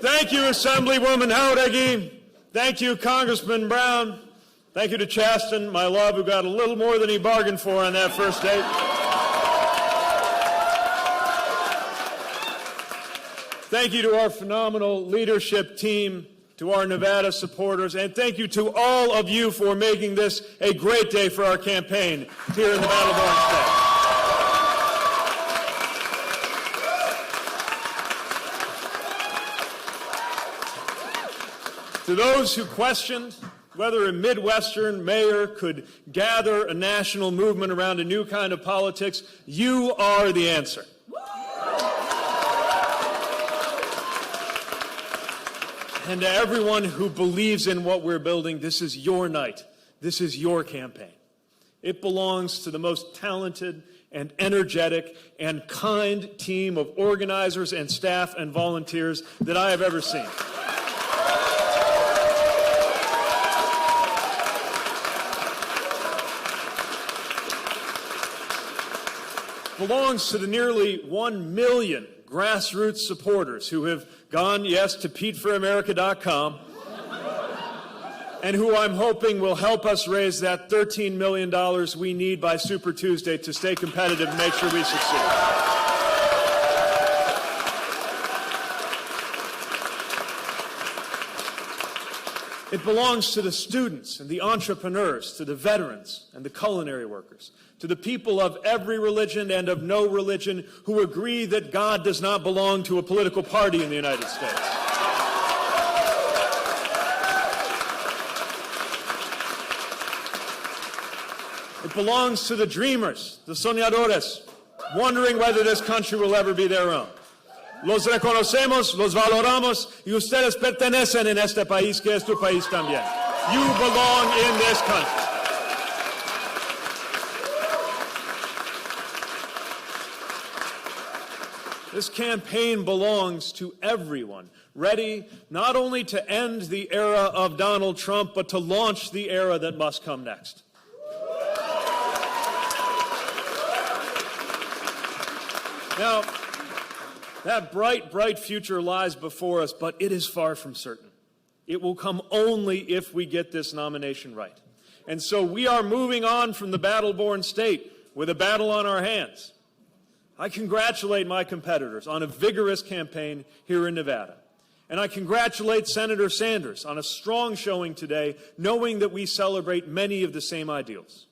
Thank you, Assemblywoman Jauregui. Thank you, Congressman Brown. Thank you to Chasten, my love, who got a little more than he bargained for on that first date. Thank you to our phenomenal leadership team, to our Nevada supporters, and thank you to all of you for making this a great day for our campaign here in the Battle-Born State. To those who questioned whether a Midwestern mayor could gather a national movement around a new kind of politics, you are the answer. And to everyone who believes in what we're building, this is your night. This is your campaign. It belongs to the most talented and energetic and kind team of organizers and staff and volunteers that I have ever seen. Belongs to the nearly 1 million grassroots supporters who have gone, yes, to PeteForAmerica.com, and who I'm hoping will help us raise that $13 million we need by Super Tuesday to stay competitive and make sure we succeed. It belongs to the students and the entrepreneurs, to the veterans and the culinary workers, to the people of every religion and of no religion who agree that God does not belong to a political party in the United States. It belongs to the dreamers, the soñadores, wondering whether this country will ever be their own. Los reconocemos, los valoramos, y ustedes pertenecen en este país, que es tu país también. You belong in this country. This campaign belongs to everyone, ready not only to end the era of Donald Trump, but to launch the era that must come next. Now, that bright, bright future lies before us, but it is far from certain. It will come only if we get this nomination right. And so we are moving on from the battle-born state with a battle on our hands. I congratulate my competitors on a vigorous campaign here in Nevada. And I congratulate Senator Sanders on a strong showing today, knowing that we celebrate many of the same ideals.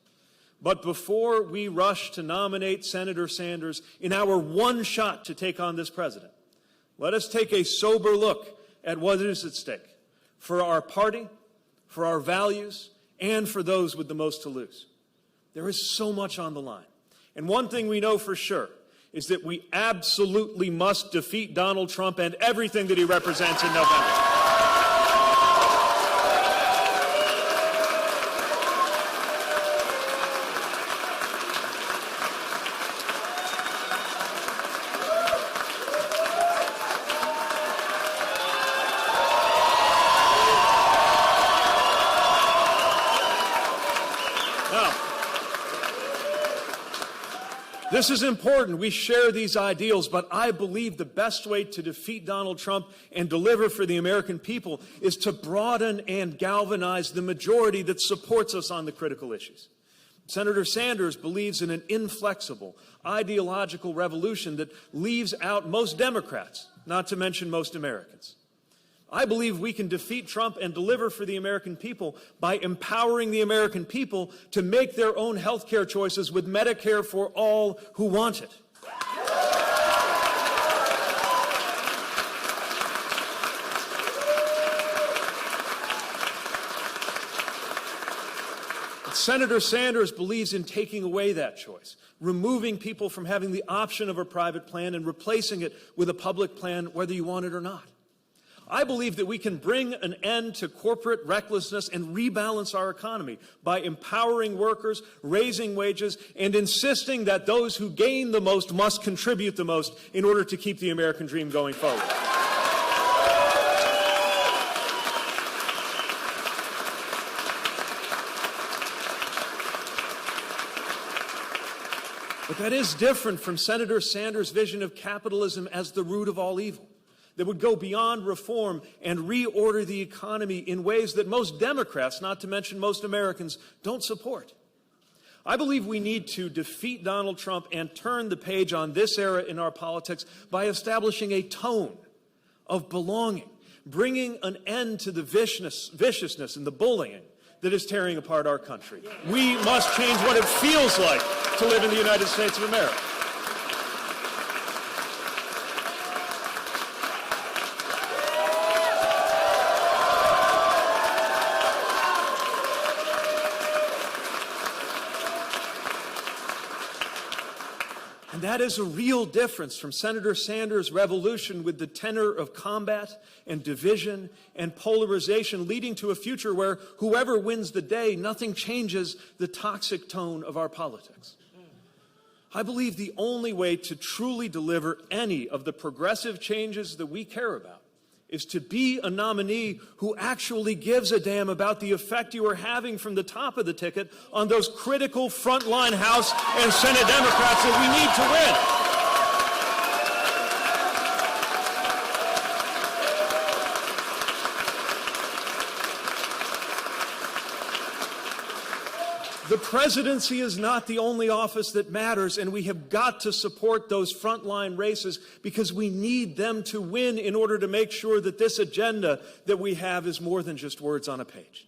But before we rush to nominate Senator Sanders in our one shot to take on this president, let us take a sober look at what is at stake for our party, for our values, and for those with the most to lose. There is so much on the line. And one thing we know for sure is that we absolutely must defeat Donald Trump and everything that he represents in November. This is important. We share these ideals, but I believe the best way to defeat Donald Trump and deliver for the American people is to broaden and galvanize the majority that supports us on the critical issues. Senator Sanders believes in an inflexible, ideological revolution that leaves out most Democrats, not to mention most Americans. I believe we can defeat Trump and deliver for the American people by empowering the American people to make their own health care choices with Medicare for all who want it. Senator Sanders believes in taking away that choice, removing people from having the option of a private plan and replacing it with a public plan, whether you want it or not. I believe that we can bring an end to corporate recklessness and rebalance our economy by empowering workers, raising wages, and insisting that those who gain the most must contribute the most in order to keep the American dream going forward. But that is different from Senator Sanders' vision of capitalism as the root of all evil. that would go beyond reform and reorder the economy in ways that most Democrats, not to mention most Americans, don't support. I believe we need to defeat Donald Trump and turn the page on this era in our politics by establishing a tone of belonging, bringing an end to the viciousness and the bullying that is tearing apart our country. We must change what it feels like to live in the United States of America. And that is a real difference from Senator Sanders' revolution with the tenor of combat and division and polarization, leading to a future where whoever wins the day, nothing changes the toxic tone of our politics. I believe the only way to truly deliver any of the progressive changes that we care about is to be a nominee who actually gives a damn about the effect you are having from the top of the ticket on those critical frontline House and Senate Democrats that we need to win. The presidency is not the only office that matters, and we have got to support those frontline races because we need them to win in order to make sure that this agenda that we have is more than just words on a page.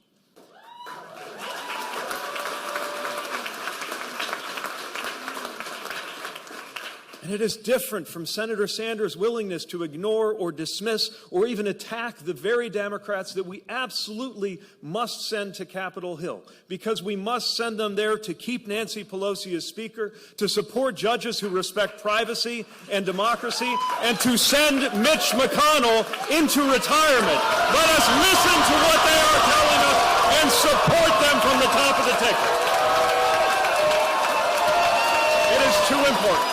And it is different from Senator Sanders' willingness to ignore or dismiss or even attack the very Democrats that we absolutely must send to Capitol Hill, because we must send them there to keep Nancy Pelosi as Speaker, to support judges who respect privacy and democracy, and to send Mitch McConnell into retirement. Let us listen to what they are telling us and support them from the top of the ticket. It is too important.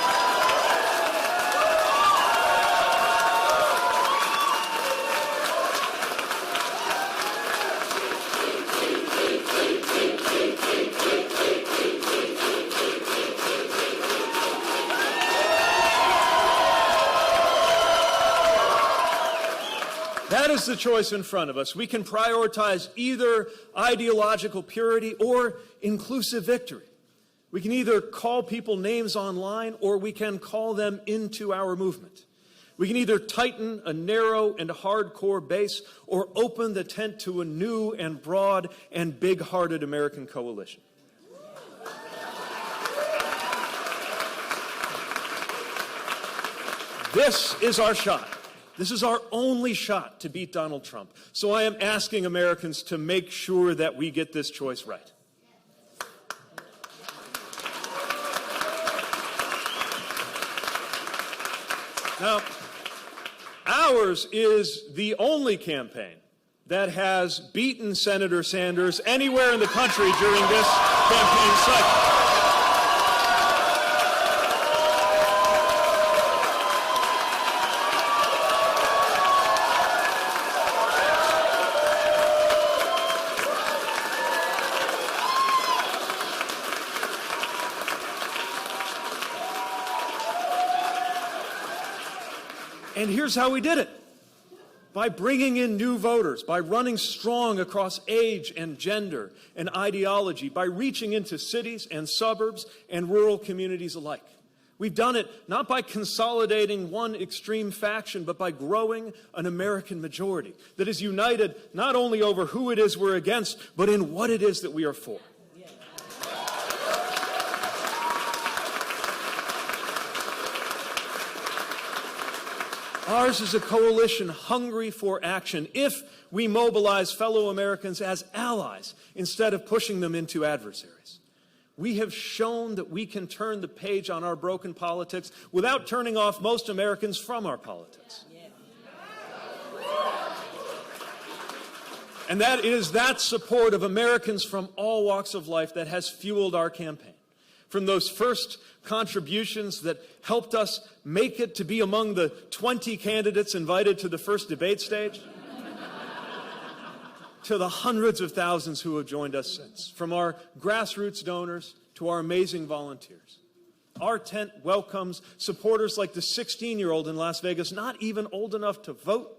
That is the choice in front of us. We can prioritize either ideological purity or inclusive victory. We can either call people names online or we can call them into our movement. We can either tighten a narrow and hardcore base or open the tent to a new and broad and big-hearted American coalition. This is our shot. This is our only shot to beat Donald Trump. So I am asking Americans to make sure that we get this choice right. Now, ours is the only campaign that has beaten Senator Sanders anywhere in the country during this campaign cycle. And here's how we did it. By bringing in new voters, by running strong across age and gender and ideology, by reaching into cities and suburbs and rural communities alike. We've done it not by consolidating one extreme faction, but by growing an American majority that is united not only over who it is we're against, but in what it is that we are for. Ours is a coalition hungry for action if we mobilize fellow Americans as allies instead of pushing them into adversaries. We have shown that we can turn the page on our broken politics without turning off most Americans from our politics. And that is that support of Americans from all walks of life that has fueled our campaign. From those first contributions that helped us make it to be among the 20 candidates invited to the first debate stage, to the hundreds of thousands who have joined us since, from our grassroots donors to our amazing volunteers. Our tent welcomes supporters like the 16-year-old in Las Vegas, not even old enough to vote,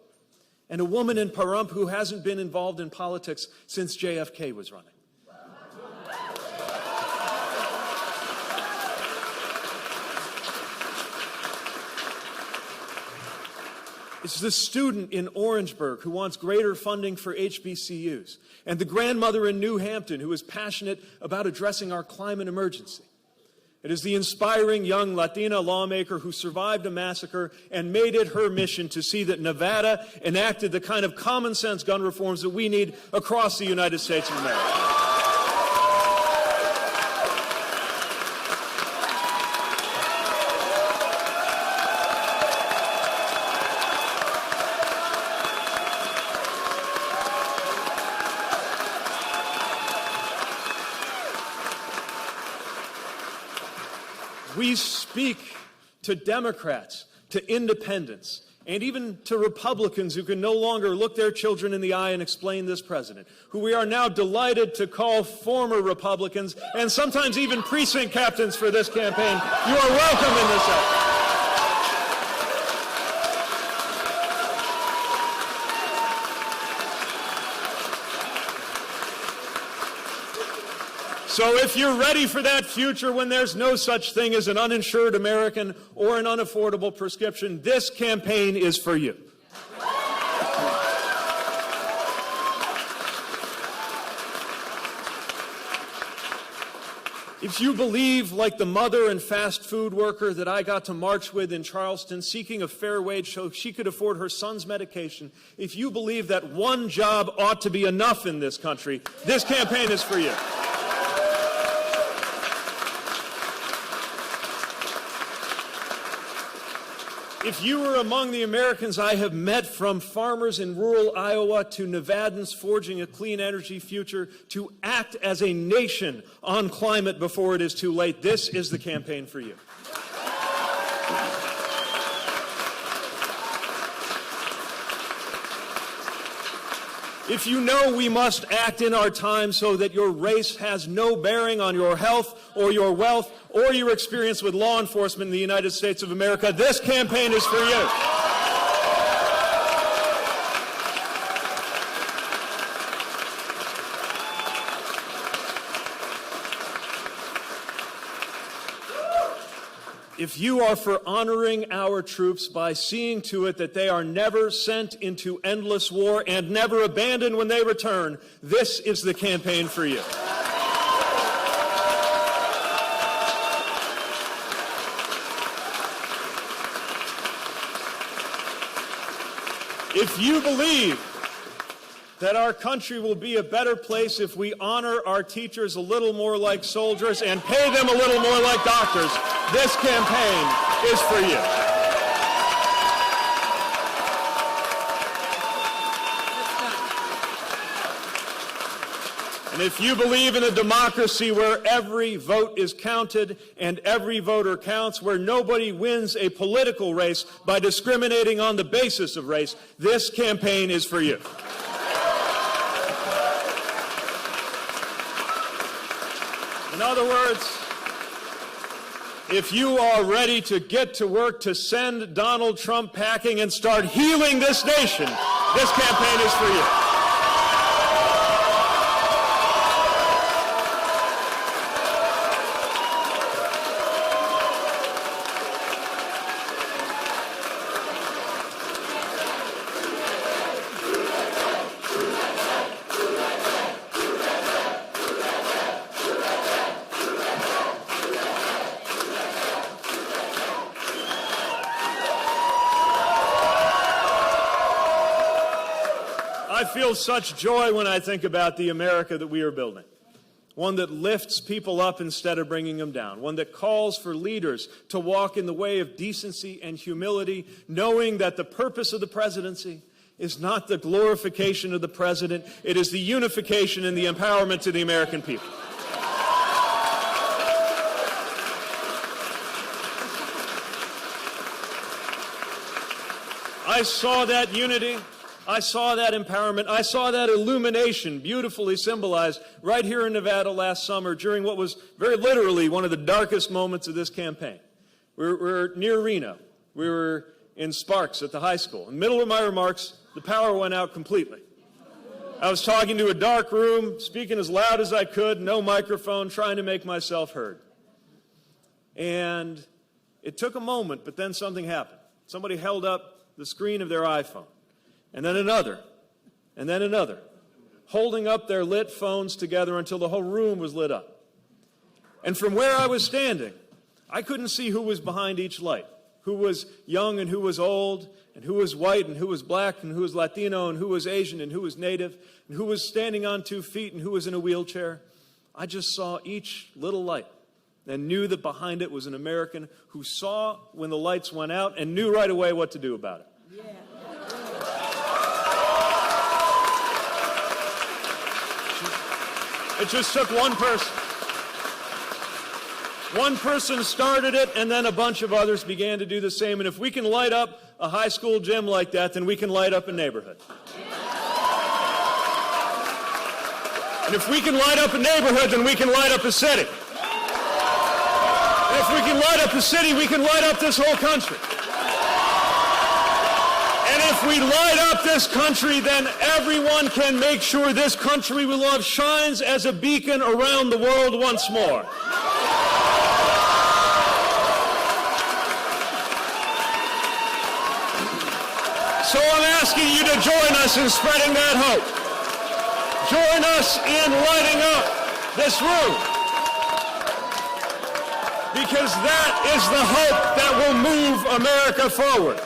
and a woman in Pahrump who hasn't been involved in politics since JFK was running. It's the student in Orangeburg who wants greater funding for HBCUs, and the grandmother in New Hampton who is passionate about addressing our climate emergency. It is the inspiring young Latina lawmaker who survived a massacre and made it her mission to see that Nevada enacted the kind of common sense gun reforms that we need across the United States of America. We speak to Democrats, to independents, and even to Republicans who can no longer look their children in the eye and explain this president, who we are now delighted to call former Republicans and sometimes even precinct captains for this campaign. You are welcome in this effort. So if you're ready for that future when there's no such thing as an uninsured American or an unaffordable prescription, this campaign is for you. If you believe, like the mother and fast food worker that I got to march with in Charleston, seeking a fair wage so she could afford her son's medication, if you believe that one job ought to be enough in this country, this campaign is for you. If you were among the Americans I have met, from farmers in rural Iowa to Nevadans forging a clean energy future, to act as a nation on climate before it is too late, this is the campaign for you. If you know we must act in our time so that your race has no bearing on your health or your wealth or your experience with law enforcement in the United States of America, this campaign is for you. If you are for honoring our troops by seeing to it that they are never sent into endless war and never abandoned when they return, this is the campaign for you. If you believe that our country will be a better place if we honor our teachers a little more like soldiers and pay them a little more like doctors, this campaign is for you. And if you believe in a democracy where every vote is counted and every voter counts, where nobody wins a political race by discriminating on the basis of race, this campaign is for you. In other words, if you are ready to get to work to send Donald Trump packing and start healing this nation, this campaign is for you. I feel such joy when I think about the America that we are building. One that lifts people up instead of bringing them down. One that calls for leaders to walk in the way of decency and humility, knowing that the purpose of the presidency is not the glorification of the president. It is the unification and the empowerment of the American people. I saw that unity I saw that empowerment. I saw that illumination beautifully symbolized right here in Nevada last summer during what was very literally one of the darkest moments of this campaign. We're near Reno. We were in Sparks at the high school. In the middle of my remarks, the power went out completely. I was talking to a dark room, speaking as loud as I could, no microphone, trying to make myself heard. And it took a moment, but then something happened. Somebody held up the screen of their iPhone, and then another, holding up their lit phones together until the whole room was lit up. And from where I was standing, I couldn't see who was behind each light, who was young and who was old, and who was white and who was black and who was Latino and who was Asian and who was Native and who was standing on 2 feet and who was in a wheelchair. I just saw each little light and knew that behind it was an American who saw when the lights went out and knew right away what to do about it. Yeah. It just took one person. One person started it, and then a bunch of others began to do the same. And if we can light up a high school gym like that, then we can light up a neighborhood. And if we can light up a neighborhood, then we can light up a city. And if we can light up a city, we can light up this whole country. And if we light up this country, then everyone can make sure this country we love shines as a beacon around the world once more. So I'm asking you to join us in spreading that hope. Join us in lighting up this room. Because that is the hope that will move America forward.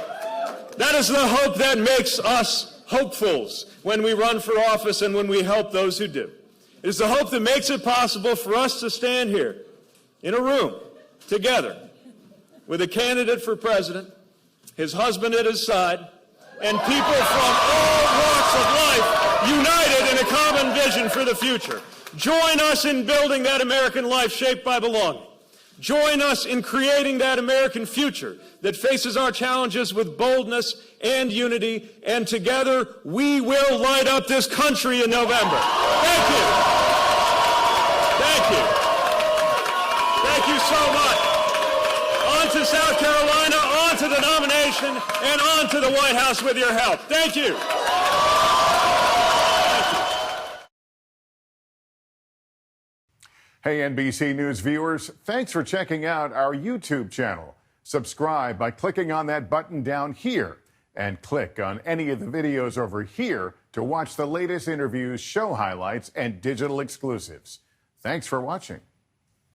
That is the hope that makes us hopefuls when we run for office and when we help those who do. It is the hope that makes it possible for us to stand here in a room together with a candidate for president, his husband at his side, and people from all walks of life united in a common vision for the future. Join us in building that American life shaped by belonging. Join us in creating that American future that faces our challenges with boldness and unity, and together we will light up this country in November. Thank you. Thank you. Thank you so much. On to South Carolina, on to the nomination, and on to the White House with your help. Thank you. Hey, NBC News viewers, thanks for checking out our YouTube channel. Subscribe by clicking on that button down here, and click on any of the videos over here to watch the latest interviews, show highlights, and digital exclusives. Thanks for watching.